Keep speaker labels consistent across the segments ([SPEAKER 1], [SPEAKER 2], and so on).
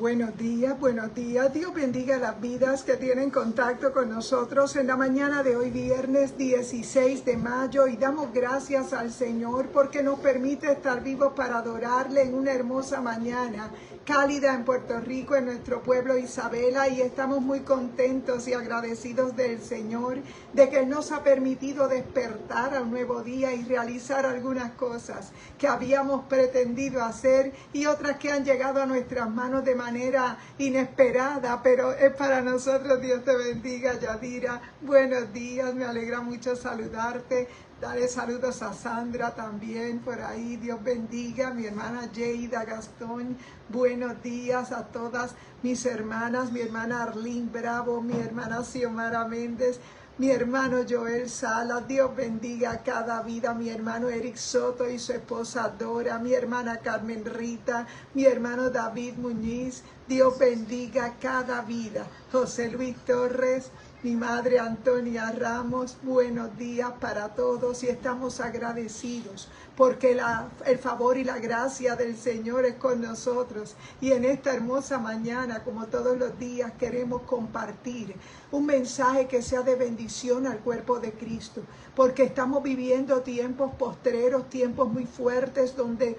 [SPEAKER 1] Buenos días, buenos días. Dios bendiga las vidas que tienen contacto con nosotros en la mañana de hoy, viernes 16 de mayo, y damos gracias al Señor porque nos permite estar vivos para adorarle en una hermosa mañana cálida en Puerto Rico, en nuestro pueblo Isabela, y estamos muy contentos y agradecidos del Señor de que Él nos ha permitido despertar a un nuevo día y realizar algunas cosas que habíamos pretendido hacer y otras que han llegado a nuestras manos de manera inesperada, pero es para nosotros. Dios te bendiga, Yadira. Buenos días, me alegra mucho saludarte. Dale saludos a Sandra también por ahí. Dios bendiga. Mi hermana Yeida Gastón. Buenos días a todas mis hermanas. Mi hermana Arlene Bravo. Mi hermana Xiomara Méndez. Mi hermano Joel Salas. Dios bendiga cada vida. Mi hermano Eric Soto y su esposa Dora. Mi hermana Carmen Rita. Mi hermano David Muñiz. Dios bendiga cada vida. José Luis Torres. Mi madre Antonia Ramos, buenos días para todos y estamos agradecidos porque el favor y la gracia del Señor es con nosotros. Y en esta hermosa mañana, como todos los días, queremos compartir un mensaje que sea de bendición al cuerpo de Cristo, porque estamos viviendo tiempos postreros, tiempos muy fuertes donde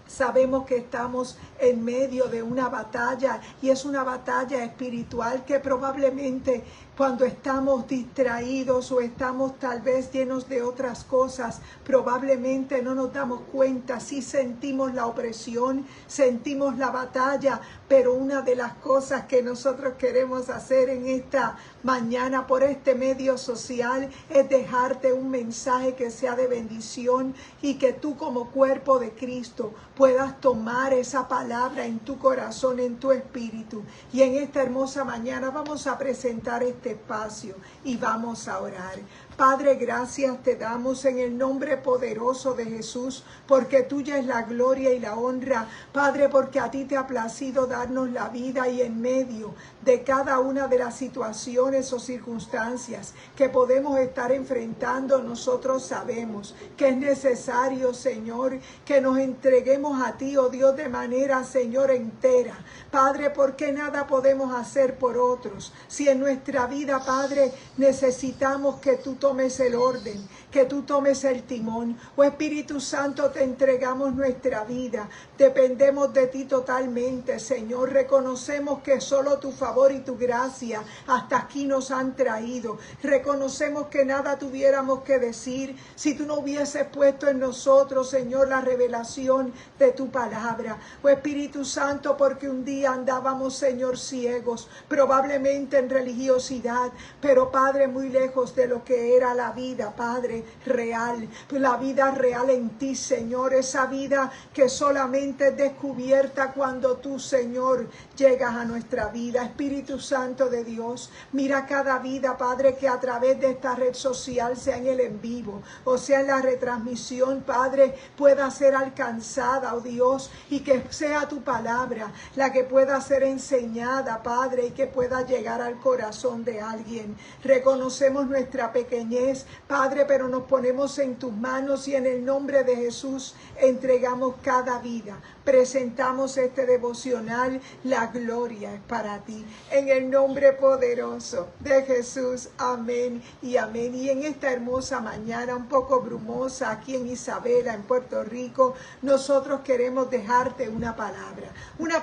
[SPEAKER 1] sabemos que estamos en medio de una batalla y es una batalla espiritual que probablemente cuando estamos distraídos o estamos tal vez llenos de otras cosas, probablemente no nos damos cuenta. Sí sentimos la opresión, sentimos la batalla, pero una de las cosas que nosotros queremos hacer en esta mañana por este medio social es dejarte un mensaje que sea de bendición y que tú como cuerpo de Cristo puedas tomar esa palabra en tu corazón, en tu espíritu. Y en esta hermosa mañana vamos a presentar este espacio y vamos a orar. Padre, gracias te damos en el nombre poderoso de Jesús, porque tuya es la gloria y la honra. Padre, porque a ti te ha placido darnos la vida y en medio de cada una de las situaciones o circunstancias que podemos estar enfrentando, nosotros sabemos que es necesario, Señor, que nos entreguemos a ti, oh Dios, de manera, Señor, entera. Padre, porque nada podemos hacer por otros. Si en nuestra vida, Padre, necesitamos que tú tomes el orden, que tú tomes el timón. Oh Espíritu Santo, te entregamos nuestra vida. Dependemos de ti totalmente, Señor. Reconocemos que solo tu favor y tu gracia hasta aquí nos han traído. Reconocemos que nada tuviéramos que decir si tú no hubieses puesto en nosotros, Señor, la revelación de tu palabra. Oh Espíritu Santo, porque un día andábamos, Señor, ciegos, probablemente en religiosidad, pero Padre, muy lejos de lo que era la vida, Padre, real, la vida real en ti, Señor, esa vida que solamente es descubierta cuando tú, Señor, llegas a nuestra vida. Espíritu Santo de Dios, mira cada vida, Padre, que a través de esta red social, sea en el en vivo, o sea en la retransmisión, Padre, pueda ser alcanzada, oh Dios, y que sea tu palabra la que pueda ser enseñada, Padre, y que pueda llegar al corazón de alguien. Reconocemos nuestra pequeñez, Padre, pero nos ponemos en tus manos y en el nombre de Jesús entregamos cada vida. Presentamos este devocional, la gloria es para ti. En el nombre poderoso de Jesús, amén y amén. Y en esta hermosa mañana, un poco brumosa, aquí en Isabela, en Puerto Rico, nosotros queremos dejarte una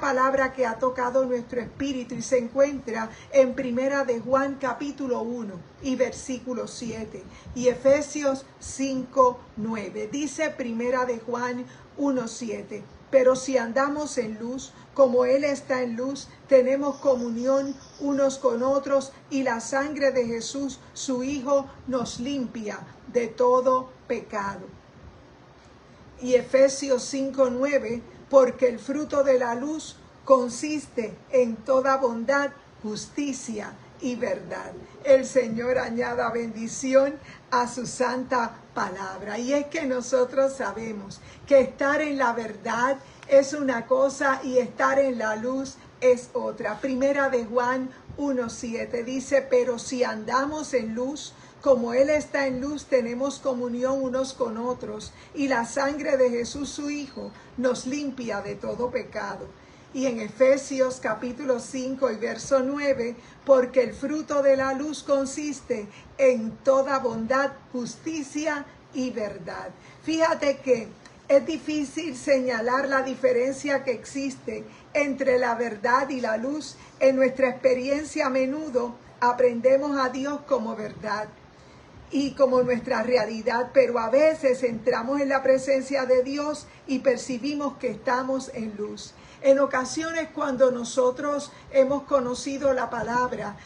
[SPEAKER 1] palabra que ha tocado nuestro espíritu y se encuentra en Primera de Juan capítulo 1 y versículo 7 y Efesios 5:9. Dice Primera de Juan 1:7. Pero si andamos en luz, como Él está en luz, tenemos comunión unos con otros y la sangre de Jesús, su Hijo, nos limpia de todo pecado. Y Efesios 5:9, porque el fruto de la luz consiste en toda bondad, justicia y verdad. El Señor añada bendición a su santa palabra. Y es que nosotros sabemos que estar en la verdad es una cosa y estar en la luz es otra. Primera de Juan 1:7 dice, pero si andamos en luz, como Él está en luz, tenemos comunión unos con otros, y la sangre de Jesús su Hijo nos limpia de todo pecado. Y en Efesios capítulo 5 y verso 9, porque el fruto de la luz consiste en toda bondad, justicia y verdad. Fíjate que es difícil señalar la diferencia que existe entre la verdad y la luz. En nuestra experiencia a menudo aprendemos a Dios como verdad y como nuestra realidad, pero a veces entramos en la presencia de Dios y percibimos que estamos en luz. En ocasiones cuando nosotros hemos conocido la palabra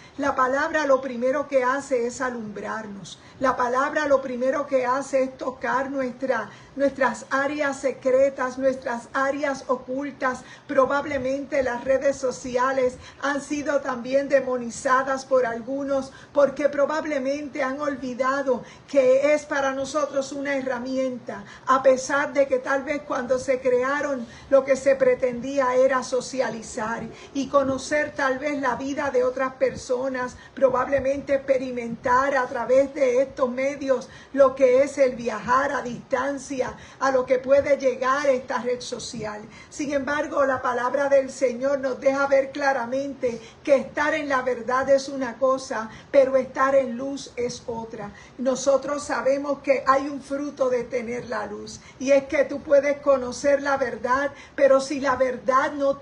[SPEAKER 1] lo primero que hace es alumbrarnos. La palabra lo primero que hace es tocar nuestras áreas secretas, nuestras áreas ocultas. Probablemente las redes sociales han sido también demonizadas por algunos porque probablemente han olvidado que es para nosotros una herramienta, a pesar de que tal vez cuando se crearon lo que se pretendía era socializar y conocer tal vez la vida de otras personas, probablemente experimentar a través de estos medios lo que es el viajar a distancia, a lo que puede llegar esta red social. Sin embargo, la palabra del Señor nos deja ver claramente que estar en la verdad es una cosa, pero estar en luz es otra. Nosotros sabemos que hay un fruto de tener la luz, y es que tú puedes conocer la verdad, pero si la verdad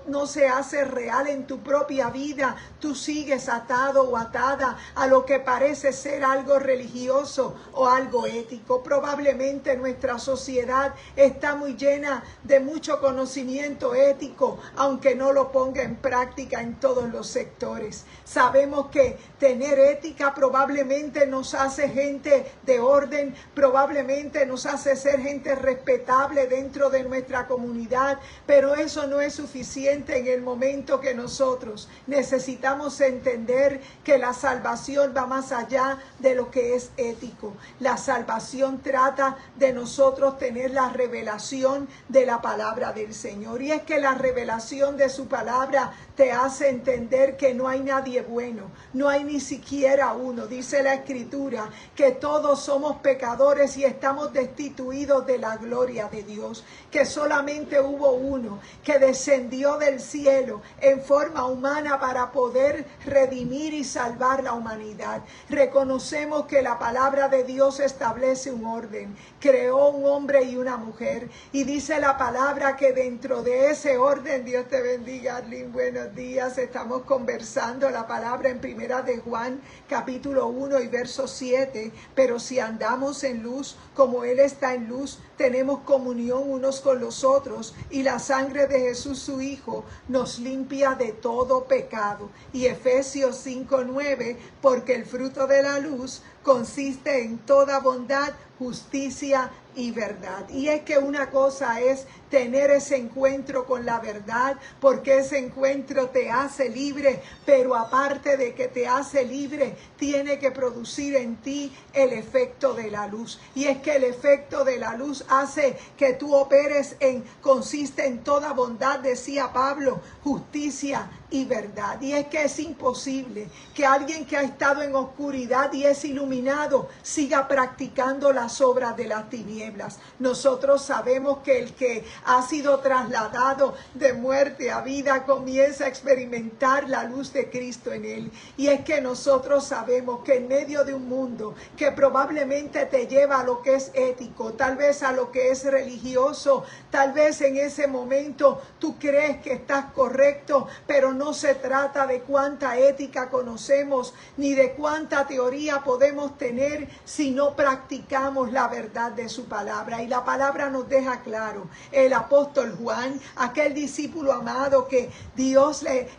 [SPEAKER 1] no se hace real en tu propia vida, tú sigues atado o atada a lo que parece ser algo religioso o algo ético. Probablemente nuestra sociedad está muy llena de mucho conocimiento ético, aunque no lo ponga en práctica en todos los sectores. Sabemos que tener ética probablemente nos hace gente de orden, probablemente nos hace ser gente respetable dentro de nuestra comunidad, pero eso no es suficiente en el momento que nosotros necesitamos entender que la salvación va más allá de lo que es ético. La salvación trata de nosotros tener la revelación de la palabra del Señor, y es que la revelación de su palabra te hace entender que no hay nadie bueno, no hay ni siquiera uno. Dice la Escritura que todos somos pecadores y estamos destituidos de la gloria de Dios, que solamente hubo uno que descendió del cielo en forma humana para poder redimir y salvar la humanidad. Reconocemos que la palabra de Dios establece un orden, creó un hombre y una mujer, y dice la palabra que dentro de ese orden, Dios te bendiga, Arlene, buenos días, estamos conversando la palabra en primera de Juan capítulo 1 y verso 7, pero si andamos en luz como Él está en luz, tenemos comunión unos con los otros, y la sangre de Jesús su Hijo nos limpia de todo pecado. Y Efesios 5:9, porque el fruto de la luz consiste en toda bondad, justicia y verdad. Y es que una cosa es tener ese encuentro con la verdad, porque ese encuentro te hace libre, pero aparte de que te hace libre, tiene que producir en ti el efecto de la luz. Y es que el efecto de la luz hace que tú operes consiste en toda bondad, decía Pablo, justicia y verdad. Y es que es imposible que alguien que ha estado en oscuridad y es iluminado siga practicando las obras de las tinieblas. Nosotros sabemos que el que ha sido trasladado de muerte a vida comienza a experimentar la luz de Cristo en él. Y es que nosotros sabemos que en medio de un mundo que probablemente te lleva a lo que es ético, tal vez a lo que es religioso, tal vez en ese momento tú crees que estás correcto, pero no se trata de cuánta ética conocemos ni de cuánta teoría podemos tener si no practicamos la verdad de su palabra. Y la palabra nos deja claro, el apóstol Juan, aquel discípulo amado que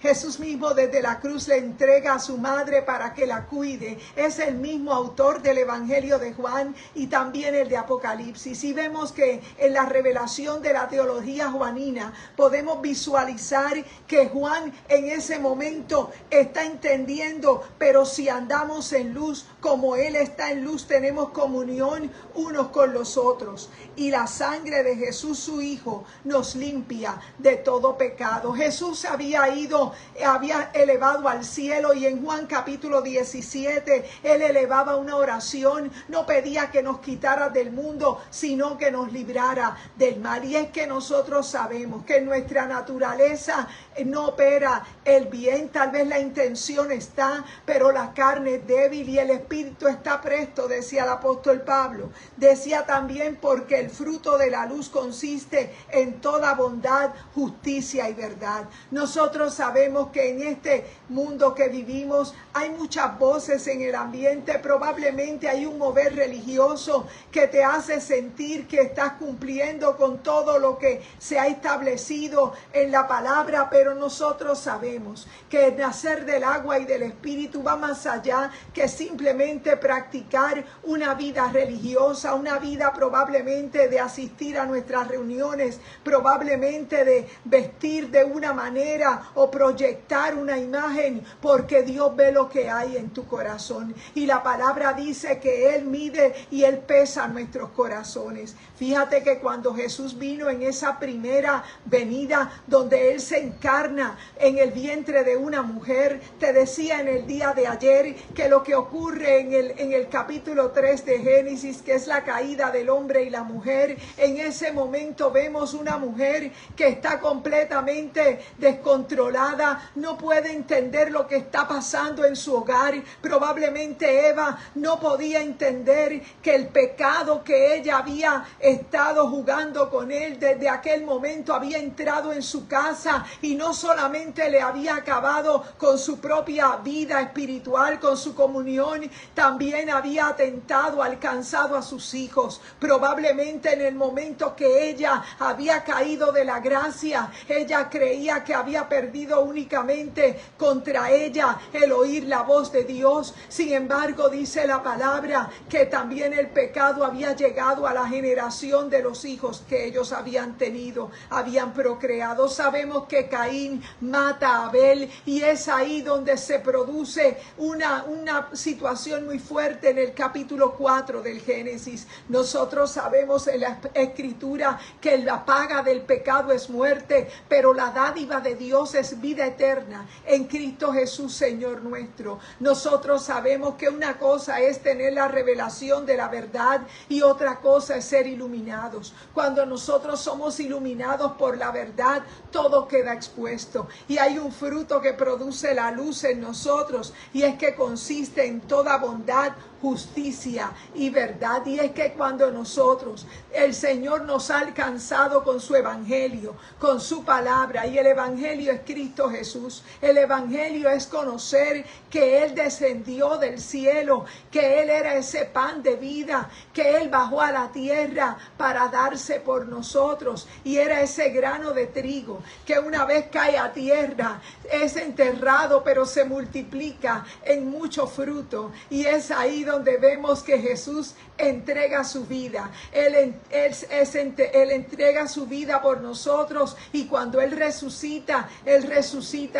[SPEAKER 1] Jesús mismo desde la cruz le entrega a su madre para que la cuide, es el mismo autor del Evangelio de Juan y también el de Apocalipsis. Y vemos que en la revelación de la teología juanina podemos visualizar que Juan en ese momento está entendiendo, pero si andamos en luz como Él está en luz, tenemos comunión unos con los otros, y la sangre de Jesús su Hijo nos limpia de todo pecado. Jesús había elevado al cielo, y en Juan capítulo 17 Él elevaba una oración, no pedía que nos quitara del mundo, sino que nos librara del mal. Y es que nosotros sabemos que nuestra naturaleza no opera el bien. Tal vez la intención está, pero la carne es débil y el espíritu está presto, decía el apóstol Pablo. Decía también, porque el fruto de la luz consiste en toda bondad, justicia y verdad. Nosotros sabemos que en este mundo que vivimos hay muchas voces en el ambiente. Probablemente hay un mover religioso que te hace sentir que estás cumpliendo con todo lo que se ha establecido en la palabra, pero nosotros sabemos que el nacer del agua y del espíritu va más allá que simplemente practicar una vida religiosa, una vida probablemente de asistir a nuestras reuniones, probablemente de vestir de una manera o proyectar una imagen, porque Dios ve lo que hay en tu corazón y la palabra dice que Él mide y Él pesa nuestros corazones. Fíjate que cuando Jesús vino en esa primera venida donde Él se encarna en el vientre de una mujer, te decía en el día de ayer que lo que ocurre en el capítulo 3 de Génesis, que es la caída del hombre y la mujer, en ese momento vemos una mujer que está completamente descontrolada, no puede entender lo que está pasando en su hogar. Probablemente Eva no podía entender que el pecado que ella había estado jugando con él desde aquel momento había entrado en su casa y no solamente le había acabado con su propia vida espiritual, con su comunión, también había atentado, alcanzado a sus hijos. Probablemente en el momento que ella había caído de la gracia, ella creía que había perdido únicamente contra ella el oír la voz de Dios. Sin embargo, dice la palabra que también el pecado había llegado a la generación de los hijos que ellos habían tenido, habían procreado. Sabemos que Caín mata a Abel y es ahí donde se produce una situación muy fuerte en el capítulo 4 del Génesis. Nosotros sabemos en la escritura que la paga del pecado es muerte, pero la dádiva de Dios es vida eterna en Cristo Jesús, Señor nuestro. Nosotros sabemos que una cosa es tener la revelación de la verdad y otra cosa es ser iluminados. Cuando nosotros somos iluminados por la verdad, todo queda expuesto y hay un fruto que produce la luz en nosotros y es que consiste en toda bondad, justicia y verdad. Y es que cuando nosotros, el Señor nos ha alcanzado con su evangelio, con su palabra, y el evangelio es Cristo Jesús, el evangelio es conocer que Él descendió del cielo, que Él era ese pan de vida, que Él bajó a la tierra para darse por nosotros y era ese grano de trigo que una vez cae a tierra es enterrado pero se multiplica en mucho fruto, y es ahí donde vemos que Jesús entrega su vida. Él entrega su vida por nosotros, y cuando Él resucita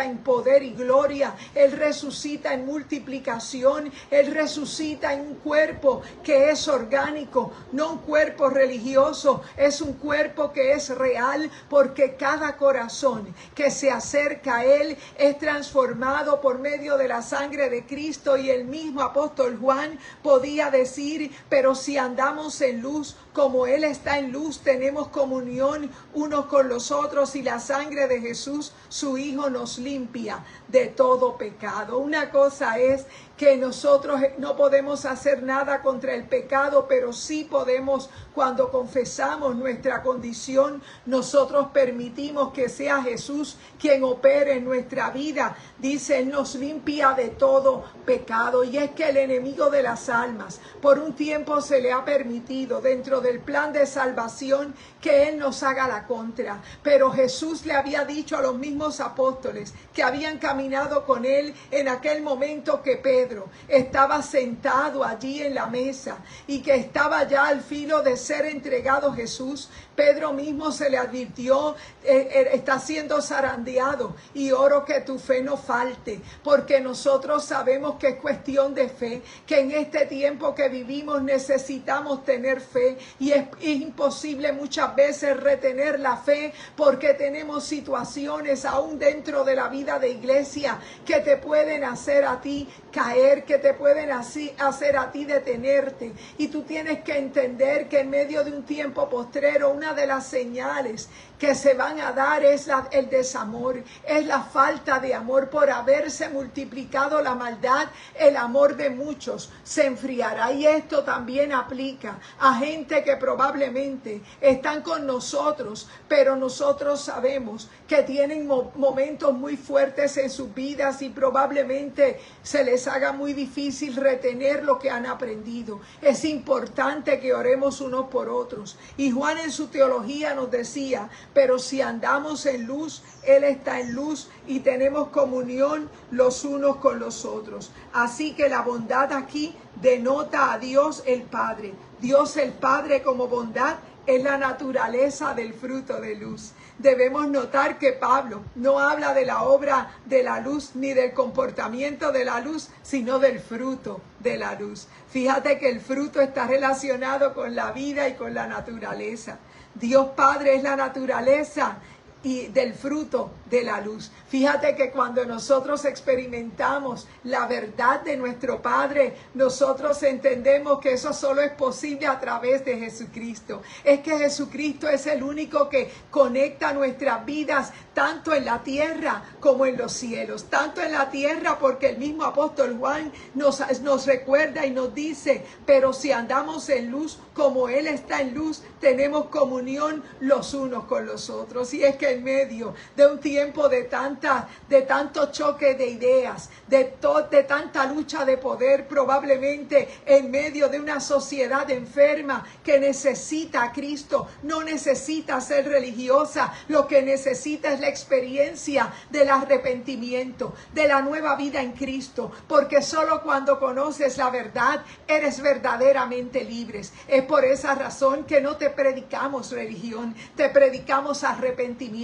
[SPEAKER 1] en poder y gloria, Él resucita en multiplicación, Él resucita en un cuerpo que es orgánico, no un cuerpo religioso, es un cuerpo que es real, porque cada corazón que se acerca a Él es transformado por medio de la sangre de Cristo. Y el mismo apóstol Juan podía decir: pero si andamos en luz, como Él está en luz, tenemos comunión unos con los otros, y la sangre de Jesús, su Hijo, nos limpia de todo pecado. Una cosa es que nosotros no podemos hacer nada contra el pecado, pero sí podemos, cuando confesamos nuestra condición, nosotros permitimos que sea Jesús quien opere en nuestra vida. Dice, Él nos limpia de todo pecado. Y es que el enemigo de las almas, por un tiempo se le ha permitido dentro del plan de salvación que Él nos haga la contra. Pero Jesús le había dicho a los mismos apóstoles que habían caminado con Él en aquel momento que Pedro estaba sentado allí en la mesa y que estaba ya al filo de ser entregado Jesús. Pedro mismo se le advirtió: está siendo zarandeado, y oro que tu fe no falte, porque nosotros sabemos que es cuestión de fe, que en este tiempo que vivimos necesitamos tener fe, y es imposible muchas veces retener la fe, porque tenemos situaciones aún dentro de la vida de iglesia que te pueden hacer a ti caer, que te pueden hacer a ti detenerte, y tú tienes que entender que en medio de un tiempo postrero, una de las señales que se van a dar es el desamor, es la falta de amor por haberse multiplicado la maldad. El amor de muchos se enfriará, y esto también aplica a gente que probablemente están con nosotros, pero nosotros sabemos que tienen momentos muy fuertes en sus vidas y probablemente se les haga muy difícil retener lo que han aprendido. Es importante que oremos unos por otros. Y Juan en su teología nos decía: pero si andamos en luz, Él está en luz y tenemos comunión los unos con los otros. Así que la bondad aquí denota a Dios el Padre. Dios el Padre como bondad es la naturaleza del fruto de luz. Debemos notar que Pablo no habla de la obra de la luz ni del comportamiento de la luz, sino del fruto de la luz. Fíjate que el fruto está relacionado con la vida y con la naturaleza. Dios Padre es la naturaleza y del fruto de la luz. Fíjate que cuando nosotros experimentamos la verdad de nuestro Padre, nosotros entendemos que eso solo es posible a través de Jesucristo. Es que Jesucristo es el único que conecta nuestras vidas tanto en la tierra como en los cielos. Tanto en la tierra porque el mismo apóstol Juan nos recuerda y nos dice: pero si andamos en luz como Él está en luz, tenemos comunión los unos con los otros. Y es que en medio de un tiempo de tanto choque de ideas, de tanta lucha de poder, probablemente en medio de una sociedad enferma que necesita a Cristo, no necesita ser religiosa, lo que necesita es la experiencia del arrepentimiento, de la nueva vida en Cristo, porque solo cuando conoces la verdad eres verdaderamente libres. Es por esa razón que no te predicamos religión, te predicamos arrepentimiento.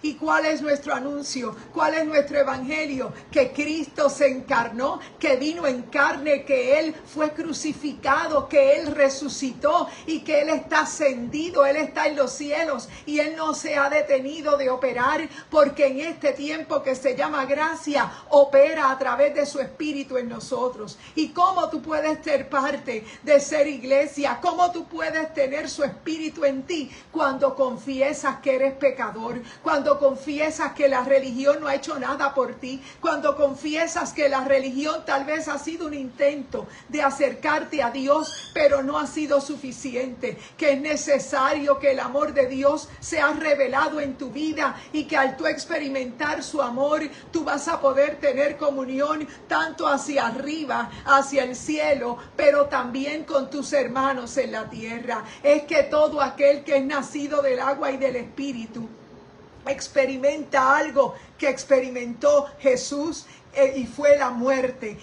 [SPEAKER 1] ¿Y cuál es nuestro anuncio? ¿Cuál es nuestro evangelio? Que Cristo se encarnó, que vino en carne, que Él fue crucificado, que Él resucitó y que Él está ascendido, Él está en los cielos y Él no se ha detenido de operar, porque en este tiempo que se llama gracia, opera a través de su Espíritu en nosotros. ¿Y cómo tú puedes ser parte de ser iglesia? ¿Cómo tú puedes tener su Espíritu en ti? Cuando confiesas que eres pecador, cuando confiesas que la religión no ha hecho nada por ti, cuando confiesas que la religión tal vez ha sido un intento de acercarte a Dios, pero no ha sido suficiente, que es necesario que el amor de Dios sea revelado en tu vida y que al tú experimentar su amor, tú vas a poder tener comunión tanto hacia arriba, hacia el cielo, pero también con tus hermanos en la tierra. Es que todo aquel que es nacido del agua y del Espíritu experimenta algo que experimentó Jesús, y fue la muerte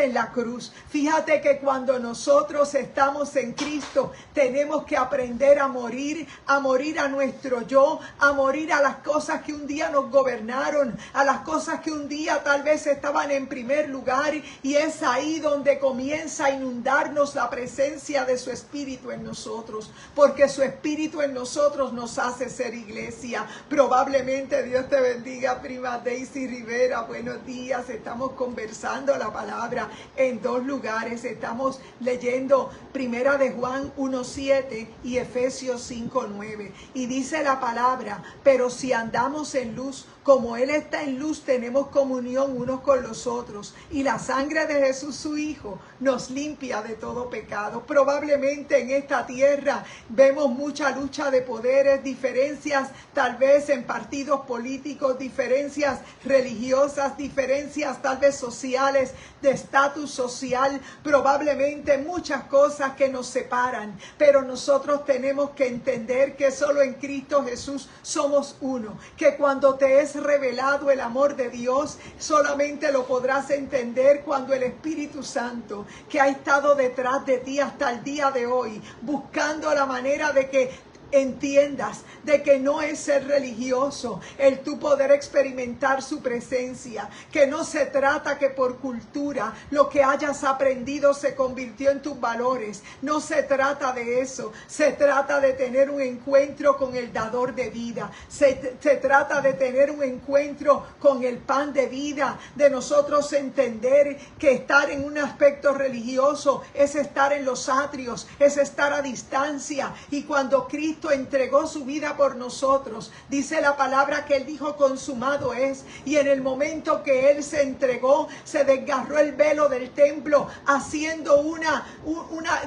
[SPEAKER 1] en la cruz. Fíjate que cuando nosotros estamos en Cristo, tenemos que aprender a morir a nuestro yo, a morir a las cosas que un día nos gobernaron, a las cosas que un día tal vez estaban en primer lugar, y es ahí donde comienza a inundarnos la presencia de su Espíritu en nosotros, porque su Espíritu en nosotros nos hace ser iglesia. Probablemente Dios te bendiga, prima Daisy Rivera, buenos días. Estamos conversando la palabra en dos lugares. Estamos leyendo Primera de Juan 1:7 y Efesios 5:9. Y dice la palabra: pero si andamos en luz, como Él está en luz, tenemos comunión unos con los otros. Y la sangre de Jesús, su Hijo, nos limpia de todo pecado. Probablemente en esta tierra vemos mucha lucha de poderes, diferencias tal vez en partidos políticos, diferencias religiosas, diferencias tal vez sociales, de estatus social, probablemente muchas cosas que nos separan. Pero nosotros tenemos que entender que solo en Cristo Jesús somos uno. Que cuando te es revelado el amor de Dios, solamente lo podrás entender cuando el Espíritu Santo, que ha estado detrás de ti hasta el día de hoy, buscando la manera de que entiendas de que no es ser religioso el tú poder experimentar su presencia, que no se trata que por cultura lo que hayas aprendido se convirtió en tus valores. No se trata de eso, se trata de tener un encuentro con el dador de vida, se trata de tener un encuentro con el pan de vida, de nosotros entender que estar en un aspecto religioso es estar en los atrios, es estar a distancia, y cuando Cristo Cristo entregó su vida por nosotros. Dice la palabra que Él dijo consumado es, y en el momento que Él se entregó, se desgarró el velo del templo, haciendo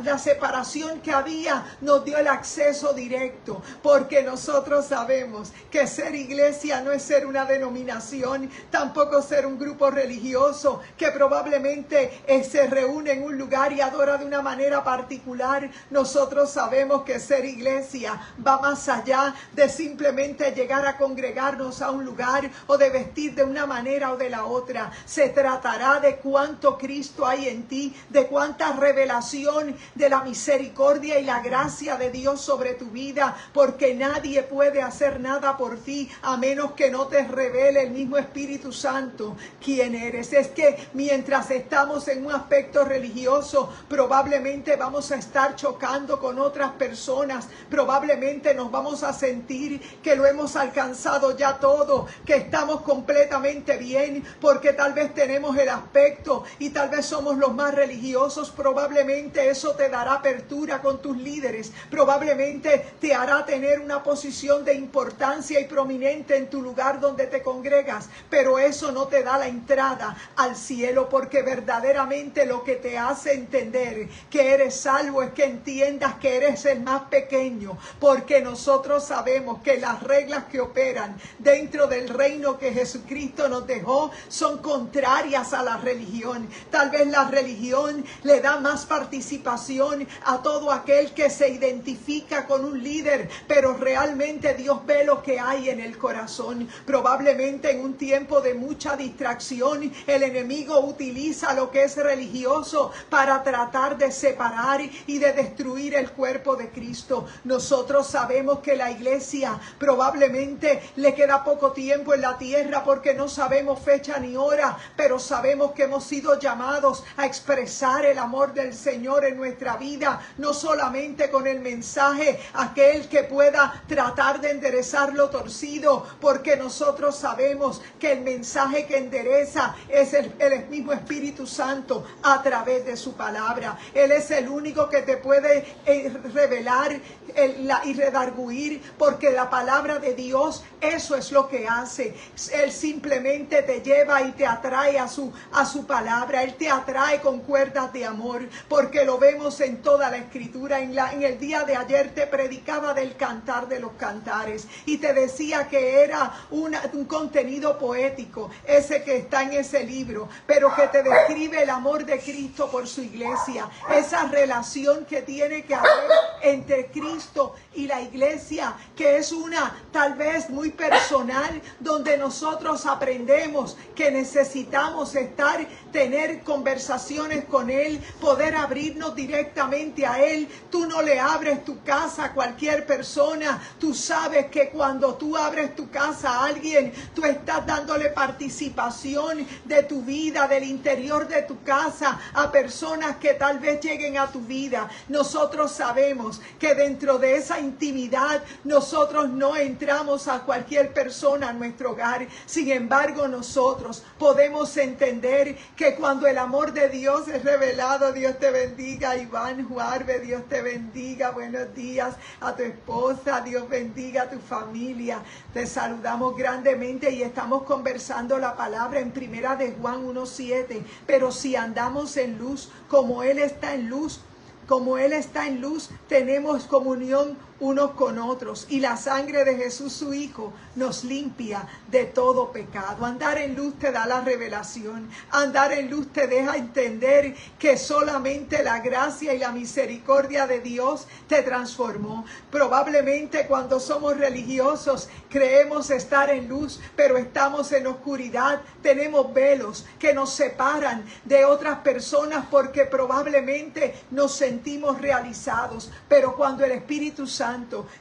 [SPEAKER 1] la separación que había, nos dio el acceso directo, porque nosotros sabemos que ser iglesia no es ser una denominación, tampoco ser un grupo religioso que probablemente se reúne en un lugar y adora de una manera particular. Nosotros sabemos que ser iglesia va más allá de simplemente llegar a congregarnos a un lugar o de vestir de una manera o de la otra. Se tratará de cuánto Cristo hay en ti, de cuánta revelación de la misericordia y la gracia de Dios sobre tu vida, porque nadie puede hacer nada por ti a menos que no te revele el mismo Espíritu Santo quién eres. Es que mientras estamos en un aspecto religioso, probablemente vamos a estar chocando con otras personas, probablemente nos vamos a sentir que lo hemos alcanzado ya todo, que estamos completamente bien, porque tal vez tenemos el aspecto y tal vez somos los más religiosos. Probablemente eso te dará apertura con tus líderes, probablemente te hará tener una posición de importancia y prominente en tu lugar donde te congregas, pero eso no te da la entrada al cielo, porque verdaderamente lo que te hace entender que eres salvo es que entiendas que eres el más pequeño, porque nosotros sabemos que las reglas que operan dentro del reino que Jesucristo nos dejó son contrarias a la religión. Tal vez la religión le da más participación a todo aquel que se identifica con un líder, pero realmente Dios ve lo que hay en el corazón. Probablemente en un tiempo de mucha distracción, el enemigo utiliza lo que es religioso para tratar de separar y de destruir el cuerpo de Cristo. Nosotros sabemos que la iglesia probablemente le queda poco tiempo en la tierra, porque no sabemos fecha ni hora, pero sabemos que hemos sido llamados a expresar el amor del Señor en nuestra vida, no solamente con el mensaje aquel que pueda tratar de enderezar lo torcido, porque nosotros sabemos que el mensaje que endereza es el mismo Espíritu Santo a través de su palabra. Él es el único que te puede revelar y redarguir, porque la palabra de Dios eso es lo que hace. Él simplemente te lleva y te atrae a su palabra. Él te atrae con cuerdas de amor, porque lo vemos en toda la escritura. En el día de ayer te predicaba del Cantar de los Cantares y te decía que era un contenido poético ese que está en ese libro, pero que te describe el amor de Cristo por su iglesia, esa relación que tiene que haber entre Cristo y la iglesia, que es una tal vez muy personal, donde nosotros aprendemos que necesitamos tener conversaciones con Él, poder abrirnos directamente a Él. Tú no le abres tu casa a cualquier persona. Tú sabes que cuando tú abres tu casa a alguien, tú estás dándole participación de tu vida, del interior de tu casa, a personas que tal vez lleguen a tu vida. Nosotros sabemos que dentro de esa intimidad nosotros no entramos a cualquier persona a nuestro hogar. Sin embargo, nosotros podemos entender que cuando el amor de Dios es revelado, Dios te bendiga, Iván Juarbe, Dios te bendiga, buenos días a tu esposa, Dios bendiga a tu familia. Te saludamos grandemente y estamos conversando la palabra en primera de Juan 1:7. Pero si andamos en luz, como Él está en luz, tenemos comunión unos con otros, y la sangre de Jesús su Hijo nos limpia de todo pecado. Andar en luz te da la revelación. Andar en luz te deja entender que solamente la gracia y la misericordia de Dios te transformó. Probablemente cuando somos religiosos creemos estar en luz, pero estamos en oscuridad. Tenemos velos que nos separan de otras personas porque probablemente nos sentimos realizados. Pero cuando el Espíritu Santo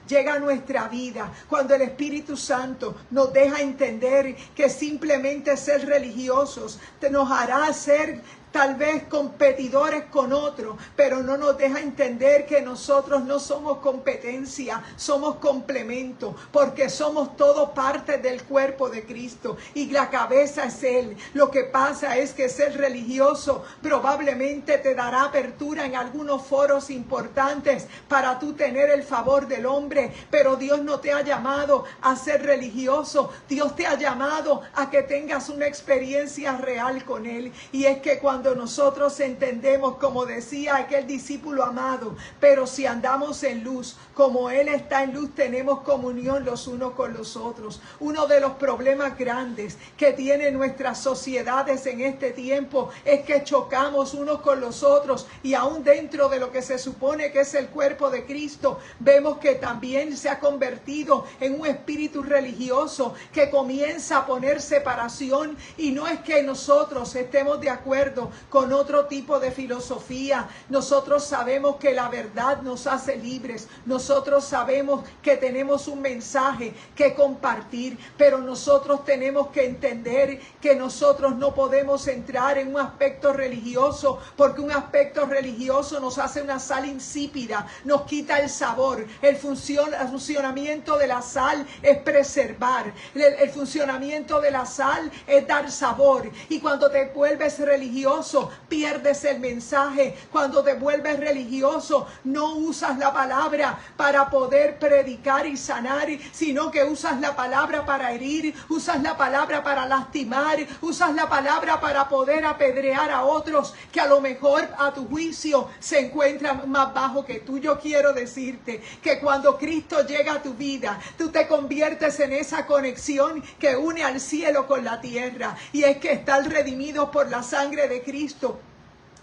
[SPEAKER 1] llega a nuestra vida, cuando el Espíritu Santo nos deja entender que simplemente ser religiosos nos hará ser tal vez competidores con otros, pero no nos deja entender que nosotros no somos competencia, somos complemento, porque somos todos parte del cuerpo de Cristo y la cabeza es Él. Lo que pasa es que ser religioso probablemente te dará apertura en algunos foros importantes para tú tener el favor del hombre, pero Dios no te ha llamado a ser religioso. Dios te ha llamado a que tengas una experiencia real con Él, y es que cuando nosotros entendemos, como decía aquel discípulo amado, pero si andamos en luz, como Él está en luz, tenemos comunión los unos con los otros. Uno de los problemas grandes que tienen nuestras sociedades en este tiempo es que chocamos unos con los otros, y aún dentro de lo que se supone que es el cuerpo de Cristo, vemos que también se ha convertido en un espíritu religioso que comienza a poner separación, y no es que nosotros estemos de acuerdo con otro tipo de filosofía. Nosotros sabemos que la verdad nos hace libres, nosotros sabemos que tenemos un mensaje que compartir, pero nosotros tenemos que entender que nosotros no podemos entrar en un aspecto religioso, porque un aspecto religioso nos hace una sal insípida, nos quita el sabor. El funcionamiento de la sal es preservar, el funcionamiento de la sal es dar sabor, y cuando te vuelves religioso pierdes el mensaje. Cuando te vuelves religioso no usas la palabra para poder predicar y sanar, sino que usas la palabra para herir, usas la palabra para lastimar, usas la palabra para poder apedrear a otros que a lo mejor a tu juicio se encuentran más bajo que tú. Yo quiero decirte que cuando Cristo llega a tu vida, tú te conviertes en esa conexión que une al cielo con la tierra, y es que estar redimidos por la sangre de Cristo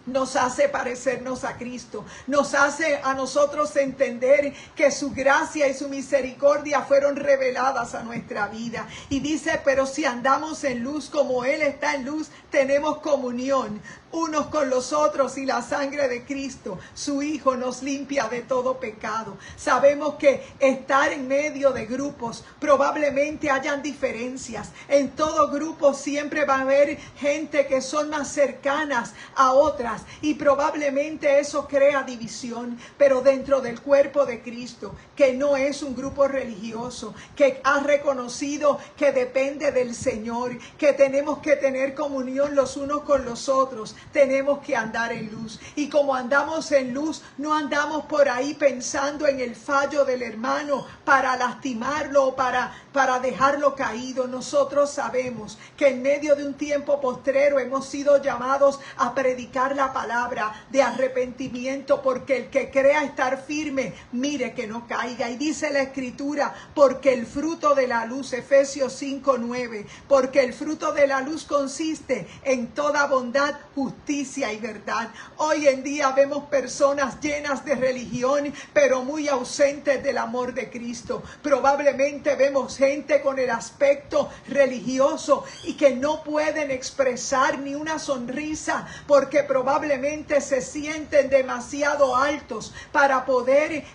[SPEAKER 1] nos hace parecernos a Cristo, nos hace a nosotros entender que su gracia y su misericordia fueron reveladas a nuestra vida. Y dice, pero si andamos en luz como Él está en luz, tenemos comunión unos con los otros, y la sangre de Cristo, su Hijo, nos limpia de todo pecado. Sabemos que estar en medio de grupos, probablemente hayan diferencias. En todo grupo siempre va a haber gente que son más cercanas a otras, y probablemente eso crea división. Pero dentro del cuerpo de Cristo, que no es un grupo religioso, que ha reconocido que depende del Señor, que tenemos que tener comunión los unos con los otros, tenemos que andar en luz. Y como andamos en luz, no andamos por ahí pensando en el fallo del hermano para lastimarlo o para dejarlo caído. Nosotros sabemos que en medio de un tiempo postrero hemos sido llamados a predicar la palabra de arrepentimiento, porque el que crea estar firme, mire que no caiga. Y dice la Escritura, porque el fruto de la luz, Efesios 5:9, porque el fruto de la luz consiste en toda bondad, justicia y verdad. Hoy en día vemos personas llenas de religión, pero muy ausentes del amor de Cristo. Probablemente vemos gente con el aspecto religioso y que no pueden expresar ni una sonrisa, porque probablemente se sienten demasiado altos para poder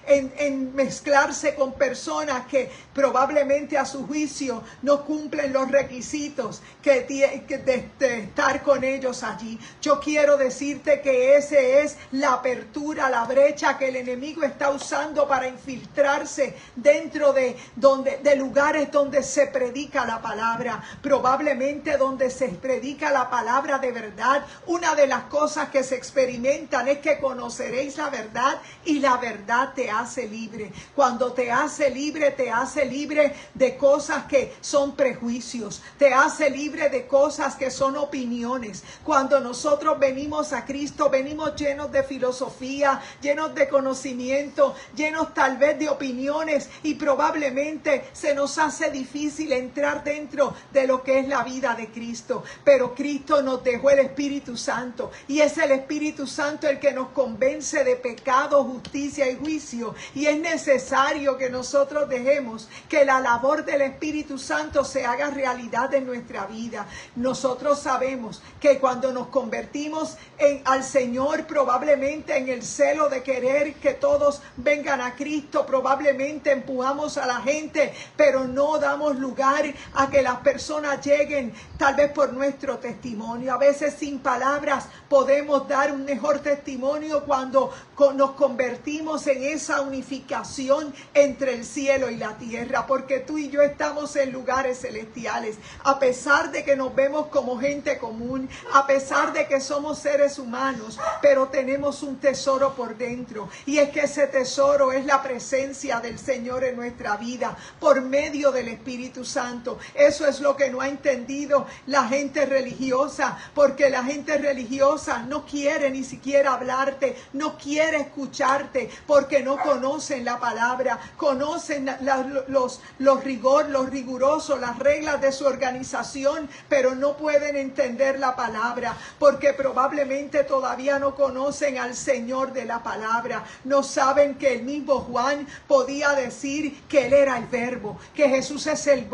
[SPEAKER 1] mezclarse con personas que probablemente a su juicio no cumplen los requisitos de estar con ellos allí. Yo quiero decirte que esa es la apertura, la brecha que el enemigo está usando para infiltrarse dentro de lugares donde se predica la palabra. Probablemente donde se predica la palabra de verdad, una de las cosas que se experimentan es que conoceréis la verdad, y la verdad te hace libre. Cuando te hace libre de cosas que son prejuicios, te hace libre de cosas que son opiniones. Cuando nosotros venimos a Cristo, venimos llenos de filosofía, llenos de conocimiento, llenos tal vez de opiniones, y probablemente se nos hace difícil entrar dentro de lo que es la vida de Cristo. Pero Cristo nos dejó el Espíritu Santo, y ese el Espíritu Santo el que nos convence de pecado, justicia y juicio. Y es necesario que nosotros dejemos que la labor del Espíritu Santo se haga realidad en nuestra vida. Nosotros sabemos que cuando nos convertimos al Señor, probablemente en el celo de querer que todos vengan a Cristo, probablemente empujamos a la gente, pero no damos lugar a que las personas lleguen, tal vez por nuestro testimonio. A veces sin palabras podemos dar un mejor testimonio cuando nos convertimos en esa unificación entre el cielo y la tierra, porque tú y yo estamos en lugares celestiales, a pesar de que nos vemos como gente común, a pesar de que somos seres humanos, pero tenemos un tesoro por dentro, y es que ese tesoro es la presencia del Señor en nuestra vida por medio del Espíritu Santo. Eso es lo que no ha entendido la gente religiosa, porque la gente religiosa no quiere ni siquiera hablarte, no quiere escucharte, porque no conocen la palabra, conocen los rigurosos, las reglas de su organización, pero no pueden entender la palabra, porque probablemente todavía no conocen al Señor de la palabra. No saben que el mismo Juan podía decir que Él era el Verbo, que Jesús es el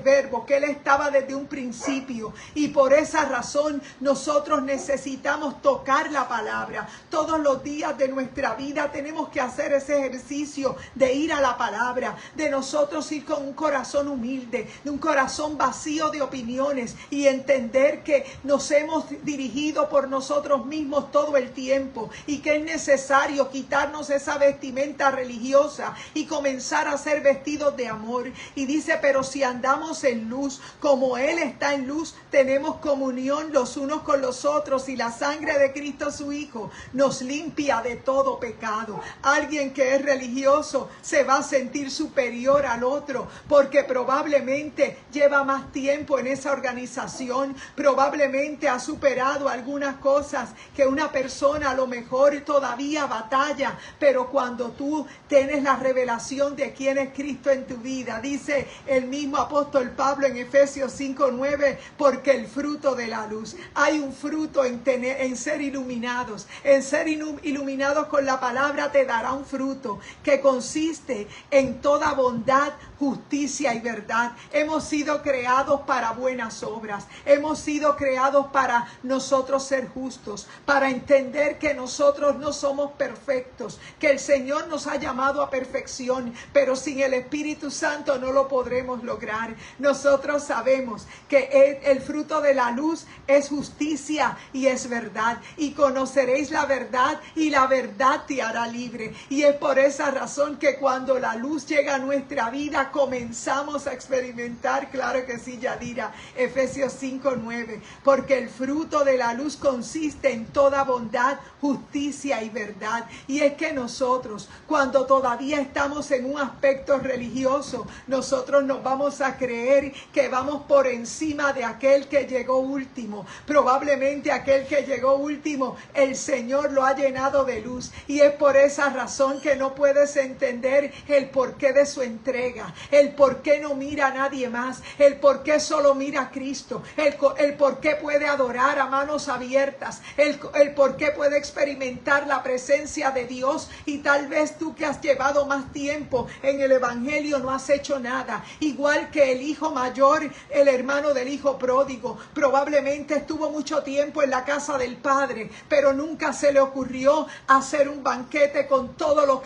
[SPEAKER 1] Verbo, que Él estaba desde un principio, y por esa razón nosotros necesitamos tocar la palabra. Todos los días de nuestra vida tenemos que hacer ese ejercicio de ir a la palabra, de nosotros ir con un corazón humilde, de un corazón vacío de opiniones, y entender que nos hemos dirigido por nosotros mismos todo el tiempo, y que es necesario quitarnos esa vestimenta religiosa y comenzar a ser vestidos de amor. Y dice, pero si andamos en luz, como Él está en luz, tenemos comunión los unos con los otros, y la sangre de Cristo su Hijo nos limpia de todo pecado. Alguien que es religioso se va a sentir superior al otro, porque probablemente lleva más tiempo en esa organización, probablemente ha superado algunas cosas que una persona a lo mejor todavía batalla, pero cuando tú tienes la revelación de quién es Cristo en tu vida, dice el mismo apóstol Pablo en Efesios 5:9, porque el fruto de la luz, hay un fruto en ser iluminados, en ser iluminados con la palabra te dará un fruto que consiste en toda bondad, justicia y verdad. Hemos sido creados para buenas obras, hemos sido creados para nosotros ser justos, para entender que nosotros no somos perfectos, que el Señor nos ha llamado a perfección, pero sin el Espíritu Santo no lo podremos lograr. Nosotros sabemos que el fruto de la luz es justicia y es verdad, y conoceréis la verdad y la verdad te hará libre. Y es por esa razón que cuando la luz llega a nuestra vida comenzamos a experimentar, claro que sí, Yadira, Efesios 5:9, porque el fruto de la luz consiste en toda bondad, justicia y verdad. Y es que nosotros, cuando todavía estamos en un aspecto religioso, nosotros nos vamos a creer que vamos por encima de aquel que llegó último. Probablemente aquel que llegó último, el Señor lo ha llenado de luz, y es por esa razón que no puedes entender el porqué de su entrega, el por qué no mira a nadie más, el por qué solo mira a Cristo, el por qué puede adorar a manos abiertas, el por qué puede experimentar la presencia de Dios. Y tal vez tú que has llevado más tiempo en el evangelio no has hecho nada, igual que el hijo mayor, el hermano del hijo pródigo, probablemente estuvo mucho tiempo en la casa del padre, pero nunca se le ocurrió hacer un banquete con todo lo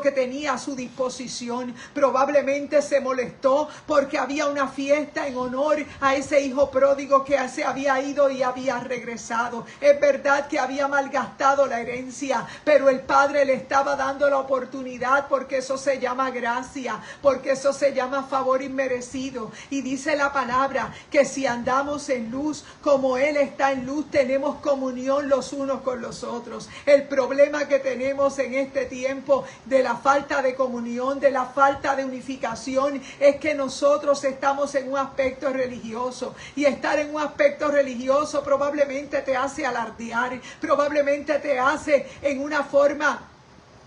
[SPEAKER 1] que tenía a su disposición. Probablemente se molestó porque había una fiesta en honor a ese hijo pródigo que se había ido y había regresado. Es verdad que había malgastado la herencia, pero el padre le estaba dando la oportunidad, porque eso se llama gracia, porque eso se llama favor inmerecido. Y dice la palabra que si andamos en luz como Él está en luz, tenemos comunión los unos con los otros. El problema que tenemos en este tiempo de la falta de comunión, de la falta de unificación, es que nosotros estamos en un aspecto religioso, y estar en un aspecto religioso probablemente te hace alardear, probablemente te hace en una forma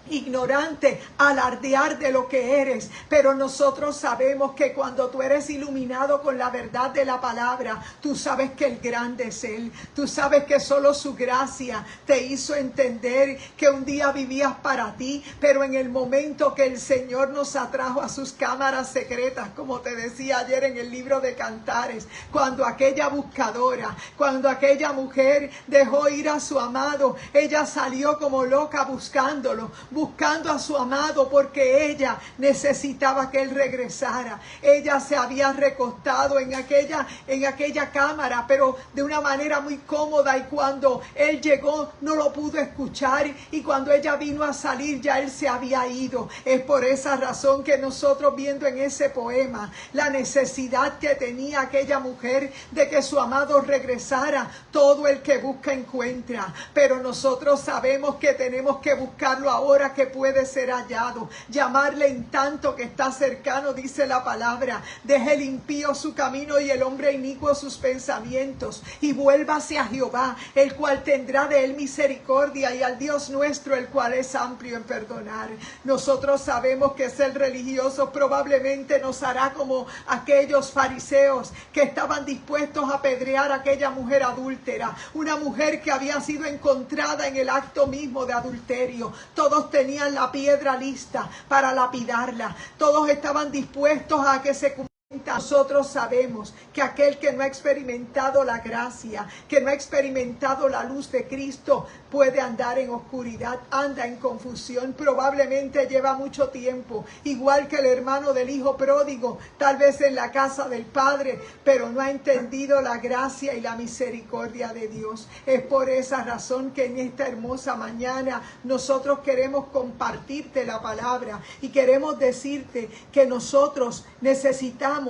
[SPEAKER 1] ignorante, alardear de lo que eres, pero nosotros sabemos que cuando tú eres iluminado con la verdad de la palabra, tú sabes que el grande es Él, tú sabes que solo su gracia te hizo entender que un día vivías para ti, pero en el momento que el Señor nos atrajo a sus cámaras secretas, como te decía ayer en el libro de Cantares, cuando aquella buscadora, cuando aquella mujer dejó ir a su amado, ella salió como loca buscándolo, buscando a su amado, porque ella necesitaba que él regresara. Ella se había recostado en aquella cámara, pero de una manera muy cómoda, y cuando él llegó no lo pudo escuchar, y cuando ella vino a salir ya él se había ido. Es por esa razón que nosotros, viendo en ese poema la necesidad que tenía aquella mujer de que su amado regresara, todo el que busca encuentra, pero nosotros sabemos que tenemos que buscarlo ahora que puede ser hallado, llamarle en tanto que está cercano, dice la palabra. Deje el impío su camino y el hombre inicuo sus pensamientos, y vuélvase a Jehová, el cual tendrá de él misericordia, y al Dios nuestro, el cual es amplio en perdonar. Nosotros sabemos que ser religiosos probablemente nos hará como aquellos fariseos que estaban dispuestos a apedrear a aquella mujer adúltera, una mujer que había sido encontrada en el acto mismo de adulterio. Todos tenían la piedra lista para lapidarla, todos estaban dispuestos a que se cumpliera. Nosotros sabemos que aquel que no ha experimentado la gracia, que no ha experimentado la luz de Cristo, puede andar en oscuridad, anda en confusión, probablemente lleva mucho tiempo, igual que el hermano del hijo pródigo, tal vez en la casa del Padre, pero no ha entendido la gracia y la misericordia de Dios. Es por esa razón que en esta hermosa mañana nosotros queremos compartirte la palabra, y queremos decirte que nosotros necesitamos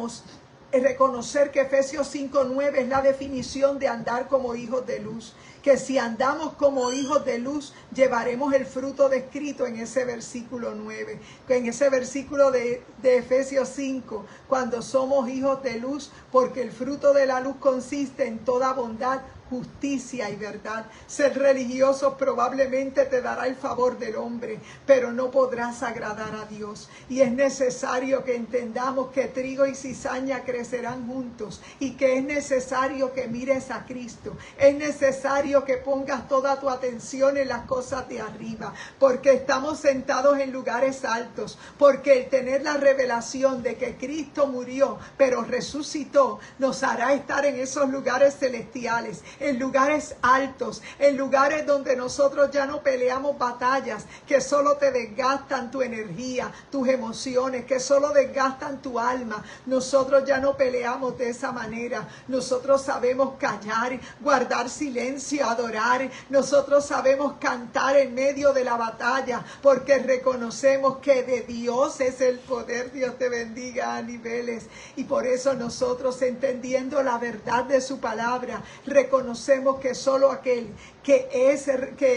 [SPEAKER 1] reconocer que Efesios 5:9 es la definición de andar como hijos de luz, que si andamos como hijos de luz, llevaremos el fruto descrito en ese versículo 9, en ese versículo de Efesios 5, cuando somos hijos de luz, porque el fruto de la luz consiste en toda bondad, justicia y verdad. Ser religioso probablemente te dará el favor del hombre, pero no podrás agradar a Dios. Y es necesario que entendamos que trigo y cizaña crecerán juntos, y que es necesario que mires a Cristo. Es necesario que pongas toda tu atención en las cosas de arriba, porque estamos sentados en lugares altos, porque el tener la revelación de que Cristo murió pero resucitó nos hará estar en esos lugares celestiales, en lugares altos, en lugares donde nosotros ya no peleamos batallas que solo te desgastan tu energía, tus emociones, que solo desgastan tu alma. Nosotros ya no peleamos de esa manera. Nosotros sabemos callar, guardar silencio, adorar. Nosotros sabemos cantar en medio de la batalla, porque reconocemos que de Dios es el poder. Dios te bendiga a niveles. Y por eso nosotros, entendiendo la verdad de su palabra, reconocemos que solo aquel que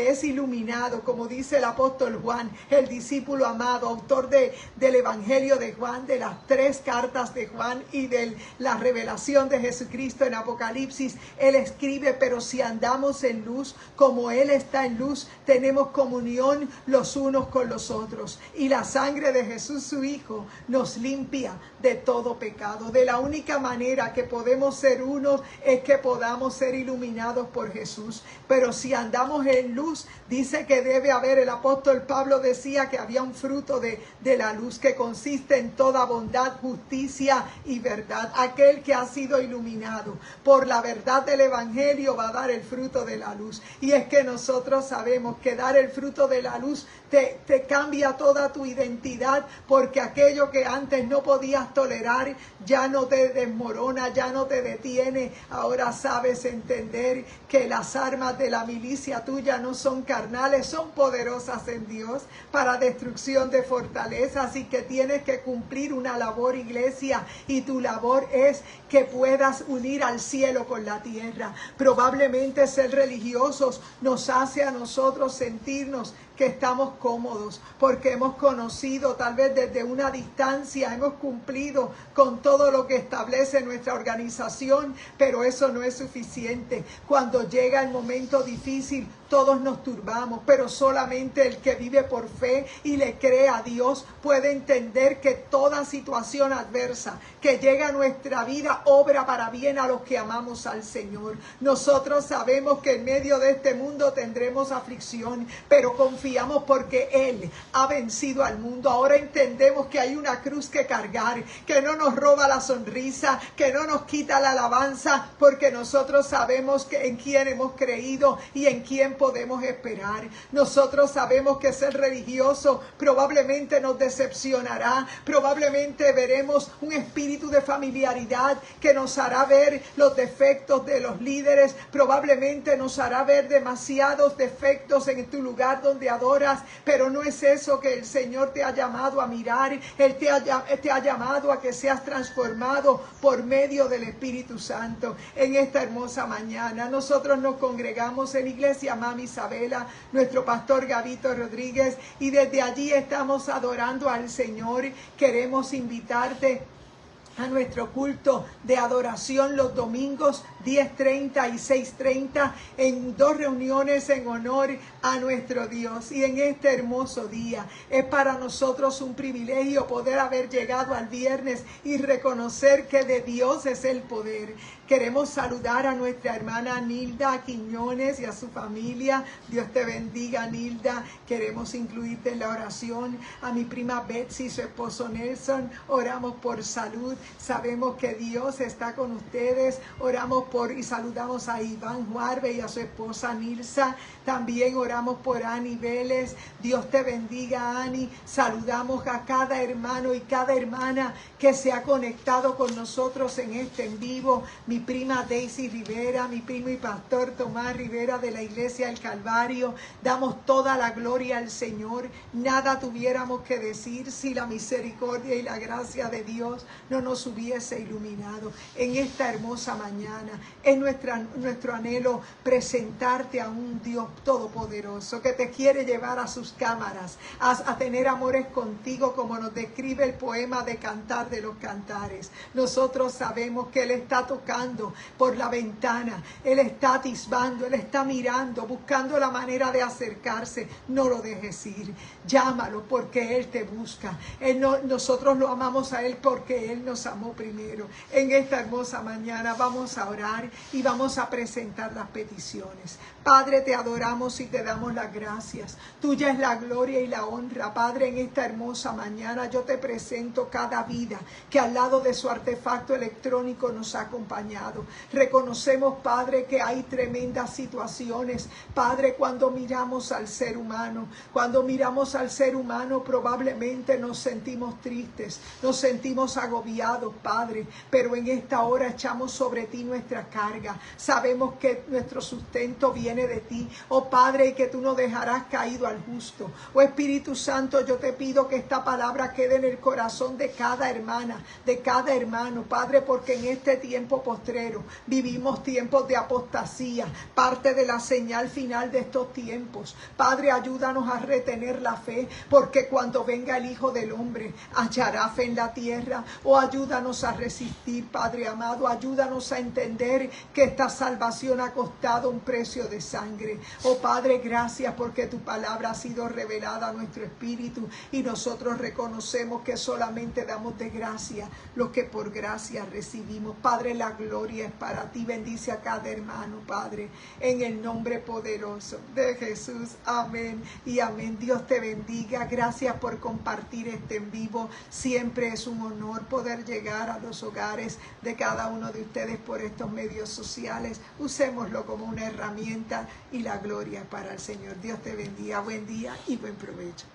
[SPEAKER 1] es iluminado, como dice el apóstol Juan, el discípulo amado, autor del Evangelio de Juan, de las 3 cartas de Juan y de la revelación de Jesucristo en Apocalipsis, él escribe: pero si andamos en luz, como él está en luz, tenemos comunión los unos con los otros, y la sangre de Jesús su Hijo nos limpia de todo pecado. De la única manera que podemos ser unos es que podamos ser iluminados por Jesús. Pero si andamos en luz, dice que debe haber, el apóstol Pablo decía que había un fruto de la luz, que consiste en toda bondad, justicia y verdad. Aquel que ha sido iluminado por la verdad del Evangelio va a dar el fruto de la luz. Y es que nosotros sabemos que dar el fruto de la luz te cambia toda tu identidad, porque aquello que antes no podías tolerar ya no te desmorona, ya no te detiene. Ahora sabes entender que las armas de la milicia tuya no son carnales, son poderosas en Dios para destrucción de fortalezas, y que tienes que cumplir una labor, iglesia, y tu labor es que puedas unir al cielo con la tierra. Probablemente ser religiosos nos hace a nosotros sentirnos que estamos cómodos, porque hemos conocido tal vez desde una distancia, hemos cumplido con todo lo que establece nuestra organización, pero eso no es suficiente. Cuando llega el momento difícil, todos nos turbamos, pero solamente el que vive por fe y le cree a Dios puede entender que toda situación adversa que llega a nuestra vida obra para bien a los que amamos al Señor. Nosotros sabemos que en medio de este mundo tendremos aflicción, pero confiamos porque Él ha vencido al mundo. Ahora entendemos que hay una cruz que cargar, que no nos roba la sonrisa, que no nos quita la alabanza, porque nosotros sabemos que en quién hemos creído y en quién podemos esperar. Nosotros sabemos que ser religioso probablemente nos decepcionará, probablemente veremos un espíritu de familiaridad que nos hará ver los defectos de los líderes, probablemente nos hará ver demasiados defectos en tu lugar donde adoras, pero no es eso que el Señor te ha llamado a mirar. Él te ha llamado a que seas transformado por medio del Espíritu Santo. En esta hermosa mañana nosotros nos congregamos en Iglesia Mami Isabela, nuestro pastor Gabito Rodríguez, y desde allí estamos adorando al Señor. Queremos invitarte a nuestro culto de adoración los domingos 10:30 y 6:30 en 2 reuniones en honor a nuestro Dios. Y en este hermoso día es para nosotros un privilegio poder haber llegado al viernes y reconocer que de Dios es el poder. Queremos saludar a nuestra hermana Nilda Quiñones y a su familia. Dios te bendiga, Nilda. Queremos incluirte en la oración. A mi prima Betsy y su esposo Nelson, oramos por salud. Sabemos que Dios está con ustedes. Oramos y saludamos a Iván Juarbe y a su esposa Nilsa. También oramos por Ani Vélez. Dios te bendiga, Ani. Saludamos a cada hermano y cada hermana que se ha conectado con nosotros en este en vivo. Mi prima Daisy Rivera, mi primo y pastor Tomás Rivera de la Iglesia del Calvario. Damos toda la gloria al Señor. Nada tuviéramos que decir si la misericordia y la gracia de Dios no nos hubiese iluminado. En esta hermosa mañana es nuestro anhelo presentarte a un Dios todopoderoso que te quiere llevar a sus cámaras, a tener amores contigo, como nos describe el poema de Cantar de los Cantares. Nosotros sabemos que Él está tocando por la ventana, Él está atisbando, Él está mirando, buscando la manera de acercarse. No lo dejes ir, llámalo porque Él te busca. Nosotros lo amamos a Él porque Él nos amó primero. En esta hermosa mañana vamos a orar y vamos a presentar las peticiones. Padre, te adoramos y te damos las gracias. Tuya es la gloria y la honra. Padre, en esta hermosa mañana yo te presento cada vida que al lado de su artefacto electrónico nos ha acompañado. Reconocemos, Padre, que hay tremendas situaciones. Padre, cuando miramos al ser humano, probablemente nos sentimos tristes, nos sentimos agobiados, Padre, pero en esta hora echamos sobre ti nuestra carga. Sabemos que nuestro sustento viene de ti, oh Padre, y que tú no dejarás caído al justo. Oh Espíritu Santo, yo te pido que esta palabra quede en el corazón de cada hermana, de cada hermano, Padre, porque en este tiempo postrero vivimos tiempos de apostasía, parte de la señal final de estos tiempos. Padre, ayúdanos a retener la fe, porque cuando venga el Hijo del Hombre, hallará fe en la tierra. Oh, ayúdanos a resistir, Padre amado, ayúdanos a entender que esta salvación ha costado un precio de sangre. Oh Padre, gracias porque tu palabra ha sido revelada a nuestro espíritu y nosotros reconocemos que solamente damos de gracia lo que por gracia recibimos. Padre, la gloria es para ti. Bendice a cada hermano, Padre, en el nombre poderoso de Jesús. Amén y amén. Dios te bendiga. Gracias por compartir este en vivo. Siempre es un honor poder llegar a los hogares de cada uno de ustedes por estos medios sociales. Usémoslo como una herramienta y la gloria para el Señor. Dios te bendiga. Buen día y buen provecho.